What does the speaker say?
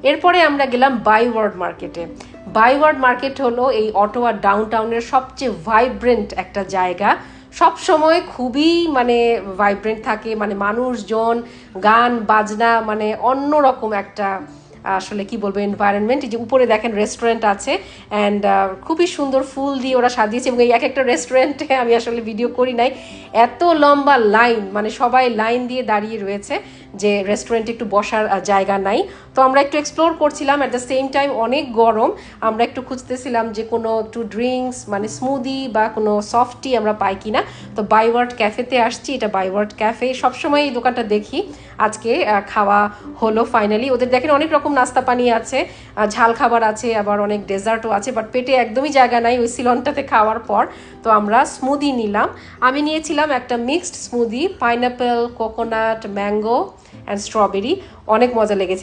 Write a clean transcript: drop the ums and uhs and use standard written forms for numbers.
এরপরে আমরা গেলাম বাইওয়ার্ড মার্কেটে। বাইওয়ার্ড মার্কেট হলো এই অটোয়া ডাউনটাউনের সবচেয়ে ভাইব্রেন্ট একটা জায়গা। সব সময় খুবই মানে ভাইব্রেন্ট থাকে, মানে মানুষজন, গান বাজনা, মানে অন্যরকম একটা আসলে কি বলবো এনভায়রনমেন্ট। এই যে উপরে দেখেন রেস্টুরেন্ট আছে, অ্যান্ড খুবই সুন্দর ফুল দিয়ে ওরা সাজিয়েছে। এবং এই এক একটা রেস্টুরেন্টে আমি আসলে ভিডিও করি নাই, এত লম্বা লাইন, মানে সবাই লাইন দিয়ে দাঁড়িয়ে রয়েছে যে রেস্টুরেন্টে একটু বসার জায়গা নাই। তো আমরা একটু এক্সপ্লোর করছিলাম, অ্যাট দ্য সেম টাইম অনেক গরম, আমরা একটু খুঁজতেছিলাম যে কোনো একটু ড্রিঙ্কস মানে স্মুদি বা কোনো সফট টি আমরা পাই কিনা। তো বাইওয়ার্ড ক্যাফেতে আসছি, এটা বাইওয়ার্ড ক্যাফে, সবসময় এই দোকানটা দেখি, আজকে খাওয়া হলো ফাইনালি। ওদের দেখেন অনেক রকম নাস্তা পানি আছে, ঝাল খাবার আছে, আবার অনেক ডেজার্টও আছে, বাট পেটে একদমই জায়গা নাই ওই সিলনটাতে খাওয়ার পর। তো আমরা স্মুদি নিলাম, আমি নিয়েছিলাম একটা mixed smoothie, pineapple, coconut, mango and strawberry, অনেক মজা লেগেছে।